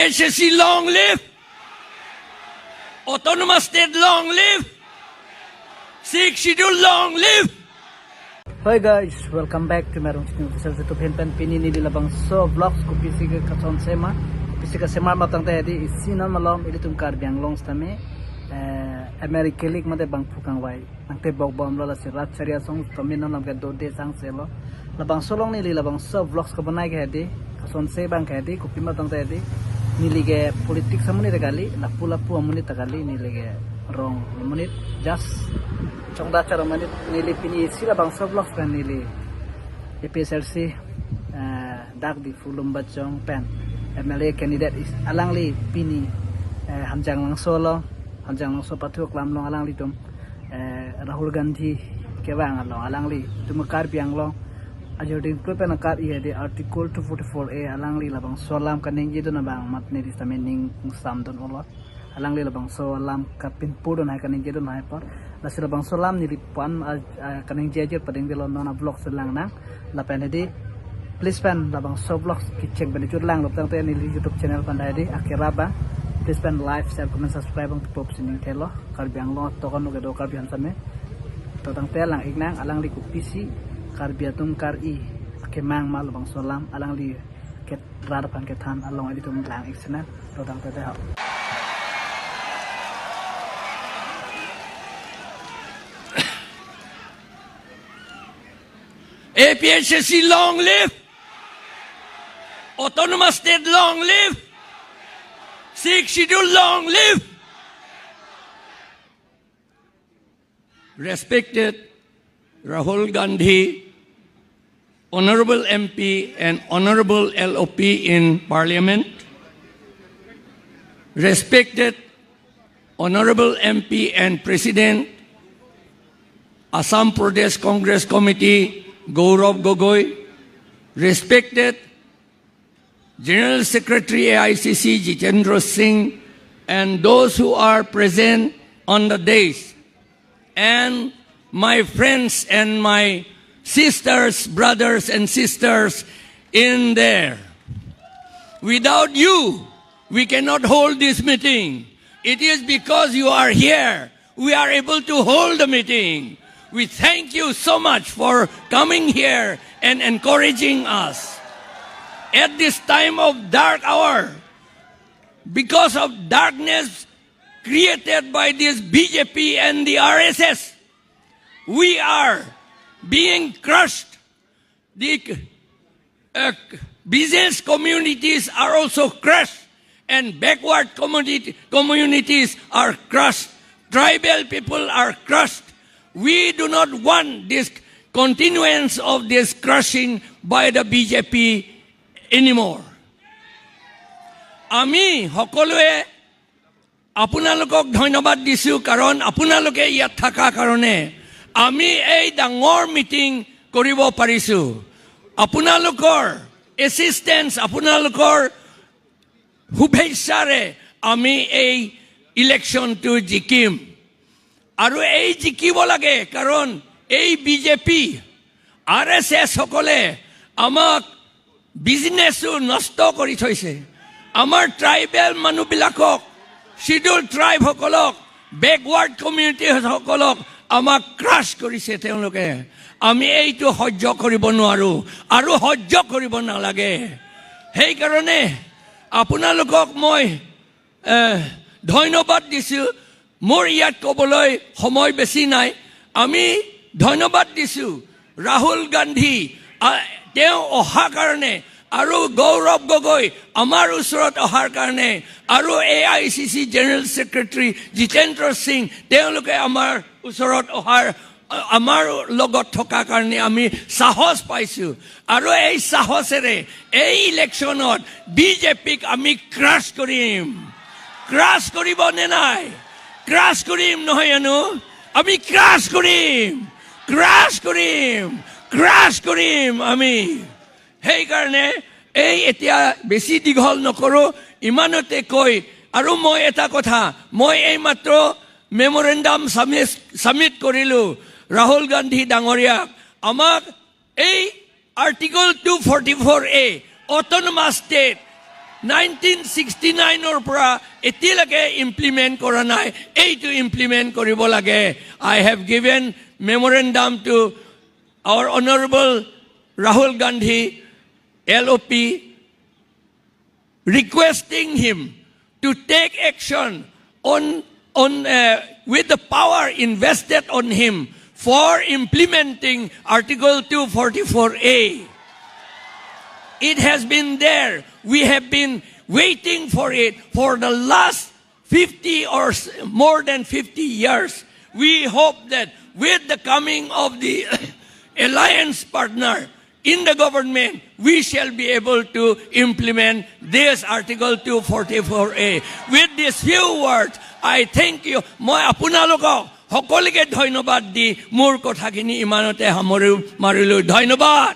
HSC long live, autonomous state long live, sixth schedule long live. Hi guys, welcome back to Merong Channel. Official sa Tupin Pen Pini ni Dilabang So Vlogs ko pisi ka katson sema. Pisi ka sema matang tayo di isinan malom ili tum kar biang longs tame. America League mate bang pukang wai. Nang te bog bom lola si rat charia song tame non lam ka do de sang selo. Labang solong ni Dilabang So Vlogs ko banai ka di katson se bang ka di ko pima tang tayo di nilige politik samuni regali lapu amuni tagali nilige rong menit just chongda cara menit nili pini sila bang So Vlogs kan nili EPSLC dak di fulum bachong pen MLA candidate is alangli pini hamjang lang solo patu klam long alangli tum Rahul Gandhi kewang along alangli tum kar biang long ajodin pen kar iya di article 244A alangli labang solam kaning jido na bang matne di stamening samdon olot alangli labang solam kapin pudon hai kaning jido na hai par lasir labang solam nilipan kaning jajer pading di london vlog selang nang lapen di please pen labang So Vlogs kicek bani lang loptang te ni YouTube channel pandai di akhiraba please pen like share comment subscribe ang pop sining telo karbiang lo tokon no gedo karbian same totang te lang ignang alang li kupisi karbiatum kar i kemang mal bang solam alang li ket rarapan ketan along editum lang iksena totang te ha APHSC long live, autonomous state long live, sixth schedule long live. Respected Rahul Gandhi, Honorable MP and Honorable LOP in Parliament, respected Honorable MP and President, Assam Pradesh Congress Committee, Gaurav Gogoi, respected General Secretary AICC Jitendra Singh, and those who are present on the days, and my friends and my sisters, brothers and sisters in there. Without you, we cannot hold this meeting. It is because you are here, we are able to hold the meeting. We thank you so much for coming here and encouraging us. At this time of dark hour, because of darkness created by this BJP and the RSS, we are being crushed. The business communities are also crushed, and backward communities are crushed. Tribal people are crushed. We do not want this continuance of this crushing by the BJP anymore. Ami hokolwe আপোনালোকক ধন্যবাদ দিছো কাৰণ আপোনালোকে ইয়াত থাকা কাৰণে আমি এই ডাঙৰ মিটিং কৰিব পাৰিছো আপোনালোকৰ এসিস্টেন্স আপোনালোকৰ শুভেচ্ছাৰে আমি এই ইলেকশ্যনটো জিকিম আৰু এই জিকিব লাগে কাৰণ এই বিজেপি আৰএছএছ সকলে আমাক বিজনেছো নষ্ট কৰি থৈছে আমাৰ ট্ৰাইবেল মানুহবিলাকক শিডিউল ট্ৰাইব সকলক বেকৱাৰ্ড কমিউনিটি সকলক আমাক ক্ৰাছ কৰিছে তেওঁলোকে আমি এইটো সহ্য কৰিব নোৱাৰো আৰু সহ্য কৰিব নালাগে সেইকাৰণে আপোনালোকক মই ধন্যবাদ দিছো মোৰ ইয়াত ক'বলৈ সময় বেছি নাই আমি ধন্যবাদ দিছো ৰাহুল গান্ধী তেওঁ অহাৰ কাৰণে আৰু গৌৰৱ গগৈ আমাৰ ওচৰত অহাৰ কাৰণে আৰু AICC general secretary Jitendra Singh তেওঁলোকে আমাৰ ওচৰত অহাৰ আমাৰ লগত থকা কাৰণে আমি সাহস পাইছো আৰু এই সাহসেৰে এই ইলেকশ্যনত বিজেপিক আমি ক্ৰাছ কৰিম ক্ৰাছ কৰিব নে নাই ক্ৰাছ কৰিম নহয় জানো আমি ক্ৰাছ কৰিম আমি সেইকাৰণে এই এতিয়া বেছি দীঘল নকৰো ইমানতে কৈ আৰু মই এটা কথা মই এই মাত্ৰ মেমৰেণ্ডাম সাবমিট কৰিলো ৰাহুল গান্ধী ডাঙৰীয়াক আমাক এই আৰ্টিকল 244A autonomous state 1969 পৰা এতিয়ালৈকে ইমপ্লিমেণ্ট কৰা নাই এইটো ইমপ্লিমেণ্ট কৰিব লাগে I have given memorandum to our honorable Rahul Gandhi LOP requesting him to take action on with the power invested on him for implementing Article 244A. It has been there. We have been waiting for it for the last 50 or more than 50 years. We hope that with the coming of the alliance partner in the government, we shall be able to implement this Article 244A. With these few words, I thank you. মই আপোনালোকক সকলোকে ধন্যবাদ দি মোৰ কথাখিনি ইমানতে সামৰি মাৰিলোঁ ধন্যবাদ